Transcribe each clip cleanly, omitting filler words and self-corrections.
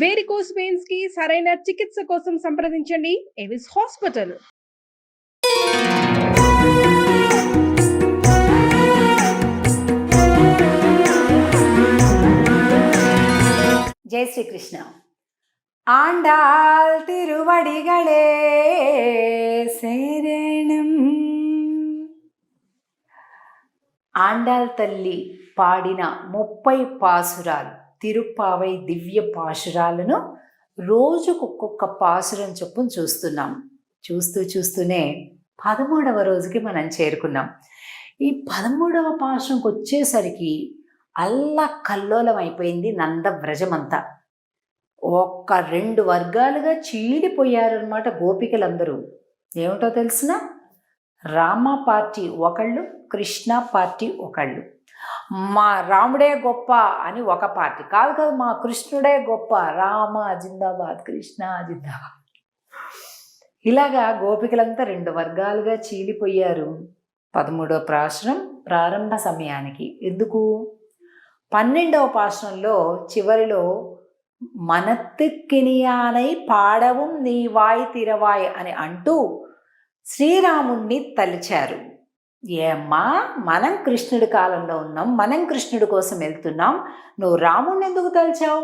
Varicose veins కి సరైన చికిత్స కోసం సంప్రదించండి ఎవిస్ హాస్పిటల్. జై శ్రీకృష్ణ. ఆండాల్ తిరువడిగళే శరణం. ఆండాల్ తల్లి పాడిన 30 పాసురాలు, తిరుప్పావై దివ్య పాశురాలను రోజుకొక్కొక్క పాసురం చొప్పున చూస్తున్నాం. చూస్తూనే 13వ రోజుకి మనం చేరుకున్నాం. ఈ 13వ పాశురంకి వచ్చేసరికి అల్లకల్లోలం అయిపోయింది నందవ్రజమంతా. ఒక్క 2 వర్గాలుగా చీడిపోయారనమాట గోపికలందరూ. ఏమిటో తెలిసిన, రామ పార్టీ ఒకళ్ళు, కృష్ణ పార్టీ ఒకళ్ళు. మా రాముడే గొప్ప అని ఒక పార్టీ, కాదు మా కృష్ణుడే గొప్ప, రామ జిందాబాద్, కృష్ణ జిందాబాద్. ఇలాగా గోపికలంతా 2 వర్గాలుగా చీలిపోయారు 13వ పాశురం ప్రారంభ సమయానికి. ఎందుకు? 12వ పాశురంలో చివరిలో మనత్తుకినియానై పాడవం నీవాయ్ తిరవాయ్ అని అంటూ శ్రీరాముణ్ణి తలిచారు. ఏమ్మా, మనం కృష్ణుడి కాలంలో ఉన్నాం, మనం కృష్ణుడి కోసం వెళ్తున్నాం, నువ్వు రాముణ్ణి ఎందుకు తలిచావు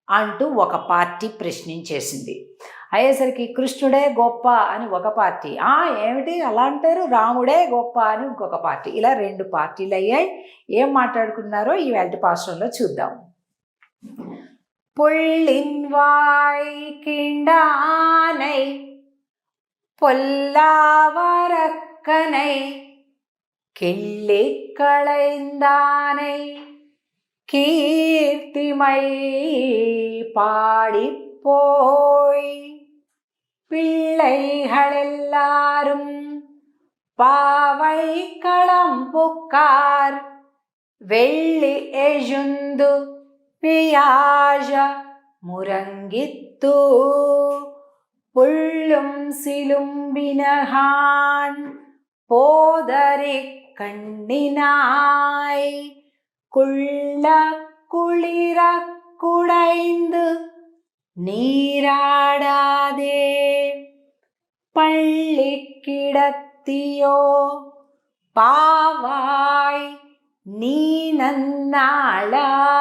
అంటూ ఒక పార్టీ ప్రశ్నించేసింది. అయ్యేసరికి కృష్ణుడే గొప్ప అని ఒక పార్టీ, ఏమిటి అలా అంటారు, రాముడే గొప్ప అని ఇంకొక పార్టీ. ఇలా 2 పార్టీలు అయ్యాయి. ఏం మాట్లాడుకున్నారో ఈ వేల్టి పాశ్రంలో చూద్దాం. పుళ్ళిన్వాయ్ కిండానై பொல்லாவரக்கனை கிள்ளி களைந்தானை கீர்த்திமை பாடிப்போய் பிள்ளைகளெல்லாரும் பாவை களம்புக்கார் வெள்ளி எஜுந்து பியாஜ முரங்கித்து புள்ளும் சிலும்பினகான் போதரி கண்ணினாய் குள்ள குளிர குடைந்து நீராடாதே பள்ளி கிடத்தியோ பாவாய் நீ நன்னாளால்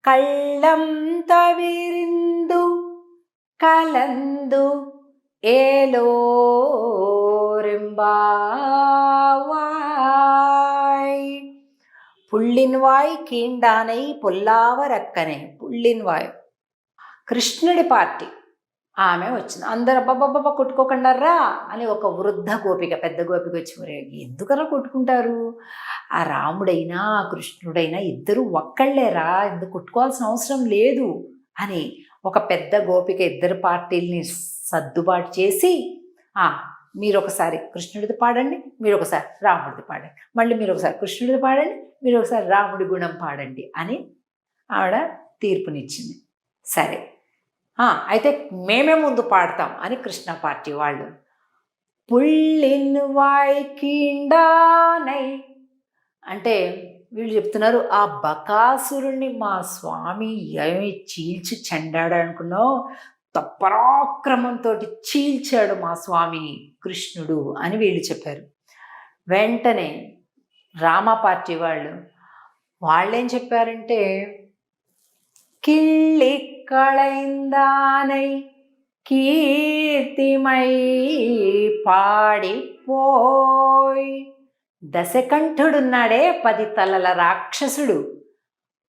கள்ளம் தவிர்ந்து கலந்து ఏలోరింబావాయ్. పుళ్ళిన్వాయ్ కీండానై పొల్లావరక్కనే. పుళ్ళిన్వాయ్ కృష్ణుడి పార్టీ ఆమె వచ్చింది. అందరు అబ్బబ్బబ్బ కొట్టుకోకండారా అని ఒక వృద్ధ గోపిక, పెద్ద గోపిక వచ్చి, ఎందుకలా కొట్టుకుంటారు, ఆ రాముడైనా కృష్ణుడైనా ఇద్దరు ఒక్కళ్ళేరా, ఎందుకు కొట్టుకోవాల్సిన అవసరం లేదు అని ఒక పెద్ద గోపిక 2 పార్టీల్ని సర్దుబాటు చేసి, మీరు ఒకసారి కృష్ణుడిది పాడండి, మీరు ఒకసారి రాముడిది పాడండి, మళ్ళీ మీరు ఒకసారి కృష్ణుడిది పాడండి, మీరు ఒకసారి రాముడి గుణం పాడండి అని ఆవిడ తీర్పునిచ్చింది. సరే, అయితే మేమే ముందు పాడతాం అని కృష్ణ పార్టీ వాళ్ళు. పుళ్ళిన్వాయ్ కీండానై అంటే వీళ్ళు చెప్తున్నారు, ఆ బకాసురుణ్ణి మా స్వామి ఏమి చీల్చి చెండాడు అనుకున్నావు, పరాక్రమంతో చీల్చాడు మా స్వామి కృష్ణుడు అని వీళ్ళు చెప్పారు. వెంటనే రామ పార్టీ వాళ్ళేం చెప్పారంటే, కిళ్ళి కళైందానై కీర్తిమై పాడిపోయ్. దశకంఠుడున్నాడే 10 తలల రాక్షసుడు,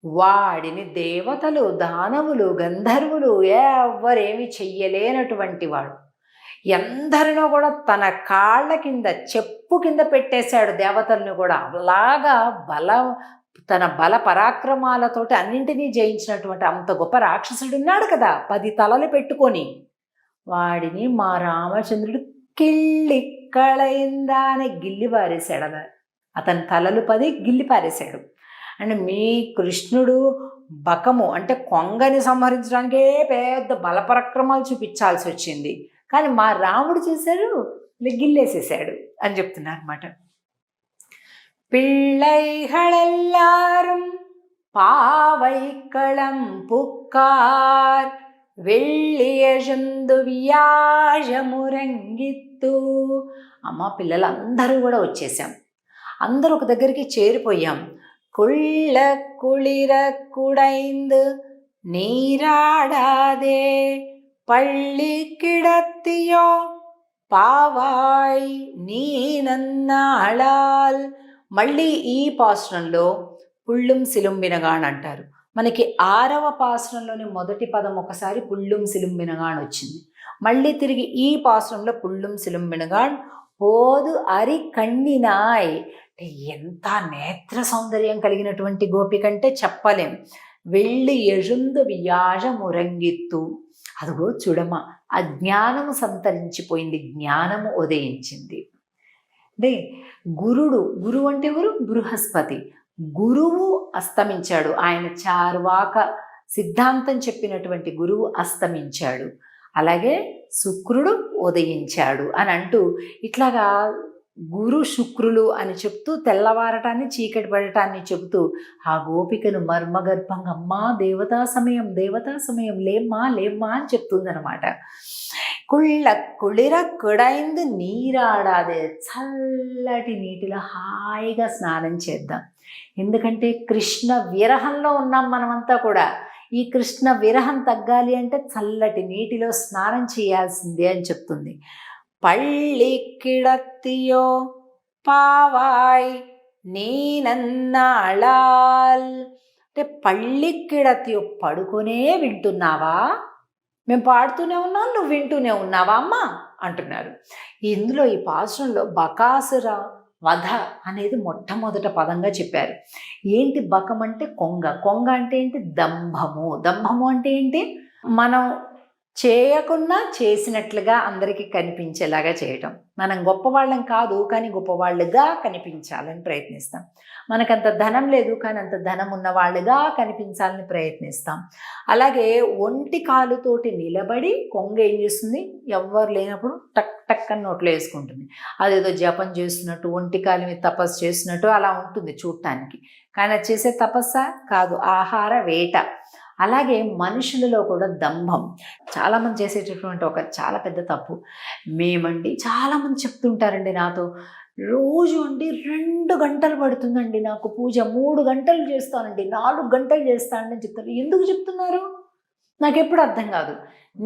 వాడిని దేవతలు, దానవులు, గంధర్వులు ఎవ్వరేమి చెయ్యలేనటువంటి వాడు. ఎందరినో కూడా తన కాళ్ళ కింద, చెప్పు కింద పెట్టేశాడు దేవతలను కూడా. అలాగా తన బల పరాక్రమాలతోటి అన్నింటినీ జయించినటువంటి అంత గొప్ప రాక్షసుడున్నాడు కదా 10 తలలు పెట్టుకొని. వాడిని మా రామచంద్రుడు కిళ్ళి కళయిందా అని గిల్లి పారేశాడు. అతని తలలు 10 గిల్లి పారేశాడు. అంటే మీ కృష్ణుడు బకము అంటే కొంగని సంహరించడానికే పెద్ద బలపరాక్రమాలు చూపించాల్సి వచ్చింది, కానీ మా రాముడు చేశాడు, గిల్లేసేసాడు అని చెప్తున్నారు అన్నమాట. పిళ్ళైగళెల్లారం பாவைக்களம் புக்கார் వెళ్ళియజందు వ్యాజమురంగిత్తు. అమ్మ పిల్లలందరూ కూడా వచ్చేసాం, అందరూ ఒక దగ్గరికి చేరిపోయాం. కుళ్ళ కుళిర కుడైందు నీరాడాదే పళ్ళి కిడత్తియో పావాయ్ నీ నన్నాళాల్. మళ్ళీ ఈ పాసురంలో పుళ్ళుం సిలుంబినగాన్ అంటారు. మనకి 6వ పాసురంలోని మొదటి పదం ఒకసారి పుళ్ళుం సిలుంబినగాన్ వచ్చింది, మళ్ళీ తిరిగి ఈ పాసురంలో పుళ్ళుం సిలుంబినగాన్ పోదు అరి కణ్ణినాయ్. అంటే ఎంత నేత్ర సౌందర్యం కలిగినటువంటి గోపిక అంటే చెప్పలేం. వెళ్ళి యజుందు వ్యాజమురంగిత్తు. అదిగో చూడమ్మా, అజ్ఞానము సంతరించిపోయింది, జ్ఞానము ఉదయించింది. అంటే గురువు అంటే ఎవరు? బృహస్పతి. గురువు అస్తమించాడు, ఆయన చార్వాక సిద్ధాంతం చెప్పినటువంటి గురువు అస్తమించాడు. అలాగే శుక్రుడు ఉదయించాడు అని అంటూ ఇట్లాగా గురు శుక్రులు అని చెప్తూ తెల్లవారటాన్ని చీకటి పడటాన్ని చెబుతూ ఆ గోపికను మర్మగర్భంగా అమ్మా దేవతా సమయం లేమ్మా అని చెప్తుందనమాట. కుళ్ళ కుళిర కుడైంది నీరాడాదే, చల్లటి నీటిలో హాయిగా స్నానం చేద్దాం. ఎందుకంటే కృష్ణ విరహంలో ఉన్నాం మనమంతా కూడా. ఈ కృష్ణ విరహం తగ్గాలి అంటే చల్లటి నీటిలో స్నానం చేయాల్సిందే అని చెప్తుంది. పళ్ళి కిడత్తియో పావాయ్ నీనన్నాళాల్. అంటే పళ్ళి కిడత్తియో, పడుకునే వింటున్నావా? మేము పాడుతూనే ఉన్నాం, నువ్వు వింటూనే ఉన్నావా అమ్మా అంటున్నారు. ఇందులో ఈ పాసురంలో బకాసుర వధ అనేది మొట్టమొదట పదంగా చెప్పారు. ఏంటి బకం అంటే? కొంగ అంటే ఏంటి? దంభము అంటే ఏంటి? మనం చేయకుండా చేసినట్లుగా అందరికీ కనిపించేలాగా చేయటం. మనం గొప్పవాళ్ళం కాదు, కానీ గొప్పవాళ్ళుగా కనిపించాలని ప్రయత్నిస్తాం. మనకంత ధనం లేదు, కానీ అంత ధనం ఉన్న వాళ్ళుగా కనిపించాలని ప్రయత్నిస్తాం. అలాగే ఒంటి కాలుతోటి నిలబడి కొంగ ఏం చేస్తుంది? ఎవ్వరు లేనప్పుడు టక్ టక్ అని నోట్లో వేసుకుంటుంది. అదేదో జపం చేస్తున్నట్టు, ఒంటి కాలు మీద తపస్సు చేస్తున్నట్టు అలా ఉంటుంది చూడటానికి. కానీ అది చేసే తపస్సా కాదు, ఆహార వేట. అలాగే మనుషులలో కూడా దంభం చాలామంది చేసేటటువంటి ఒక చాలా పెద్ద తప్పు. మేమండి చాలామంది చెప్తుంటారండి నాతో, రోజు అండి 2 గంటలు పడుతుందండి నాకు పూజ, 3 గంటలు చేస్తానండి, 4 గంటలు చేస్తానని చెప్తారు. ఎందుకు చెప్తున్నారు? నాకు ఎప్పుడు అర్థం కాదు.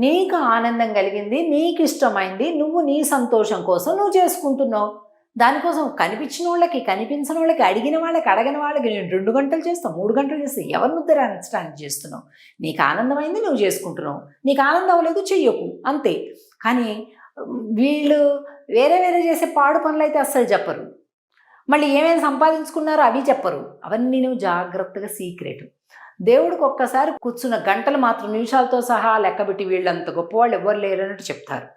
నీకు ఆనందం కలిగింది, నీకు ఇష్టమైంది, నువ్వు నీ సంతోషం కోసం నువ్వు చేసుకుంటున్నావు. దానికోసం కనిపించిన వాళ్ళకి, కనిపించిన వాళ్ళకి, అడిగిన వాళ్ళకి, అడగని వాళ్ళకి నేను 2 గంటలు చేస్తాను, 3 గంటలు చేస్తాను, ఎవరిని ఉద్ధరించడానికి చేస్తున్నావు? నీకు ఆనందమైంది నువ్వు చేసుకుంటున్నావు, నీకు ఆనందం అవ్వలేదు చెయ్యకు, అంతే. కానీ వీళ్ళు వేరే చేసే పాడు పనులు అయితే అస్సలు చెప్పరు. మళ్ళీ ఏమేమి సంపాదించుకున్నారో అవి చెప్పరు. అవన్నీ నువ్వు జాగ్రత్తగా సీక్రెట్. దేవుడికి ఒక్కసారి కూర్చున్న గంటలు మాత్రం నిమిషాలతో సహా లెక్కబెట్టి వీళ్ళంత గొప్పవాళ్ళు ఎవ్వరు లేరన్నట్టు చెప్తారు.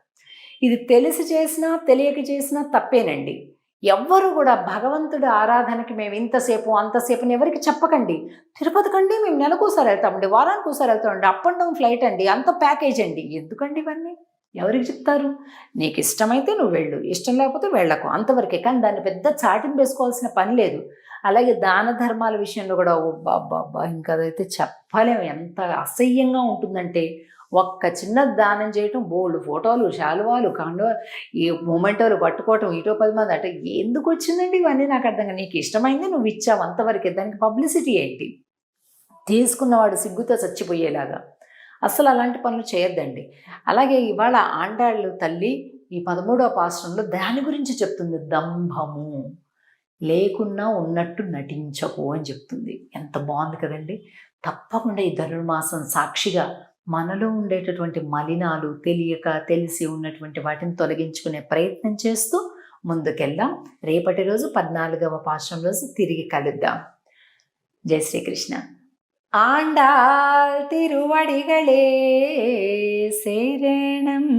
ఇది తెలిసి చేసినా తెలియక చేసినా తప్పేనండి. ఎవ్వరు కూడా భగవంతుడి ఆరాధనకి మేము ఇంతసేపు అంతసేపు ఎవరికి చెప్పకండి. తిరుపతికండి మేము నెలకోసారి వెళ్తామండి, వారానికి ఒకసారి వెళ్తామండి, అప్ అండ్ డౌన్ ఫ్లైట్ అండి, అంత ప్యాకేజ్ అండి. ఎందుకండి ఇవన్నీ? ఎవరికి చెప్తారు? నీకు ఇష్టమైతే నువ్వు వెళ్ళు, ఇష్టం లేకపోతే వెళ్ళకు, అంతవరకే. కానీ దాన్ని పెద్ద చాటింపు వేసుకోవాల్సిన పని లేదు. అలాగే దాన ధర్మాల విషయంలో కూడా బాబా ఇంకా అదైతే చెప్పలేము. ఎంత అసహ్యంగా ఉంటుందంటే, ఒక్క చిన్న దానం చేయటం, బోల్డ్ ఫోటోలు, శాలువాలు, కాండవాలు, ఈ మొమెంటోలు పట్టుకోవటం, ఇటో 10 మంది అంటే ఎందుకు వచ్చిందండి ఇవన్నీ? నాకు అర్థం కాదు. నీకు ఇష్టమైంది నువ్వు ఇచ్చావు, అంతవరకే. దానికి పబ్లిసిటీ ఏంటి? తీసుకున్నవాడు సిగ్గుతో చచ్చిపోయేలాగా. అసలు అలాంటి పనులు చేయొద్దండి. అలాగే ఇవాళ ఆండాళ్ళు తల్లి ఈ 13వ పాసురంలో దాని గురించి చెప్తుంది. దంభము లేకున్నా ఉన్నట్టు నటించకు అని చెప్తుంది. ఎంత బాగుంది కదండి. తప్పకుండా ఈ ధనుర్మాసం సాక్షిగా మనలో ఉండేటటువంటి మలినాలు, తెలియక తెలిసి ఉన్నటువంటి వాటిని తొలగించుకునే ప్రయత్నం చేస్తూ ముందుకెళ్దాం. రేపటి రోజు 14వ పాసురం రోజు తిరిగి కలుద్దాం. జై శ్రీకృష్ణ. ஆண்டாள் திருவடிகளே சேரணம்.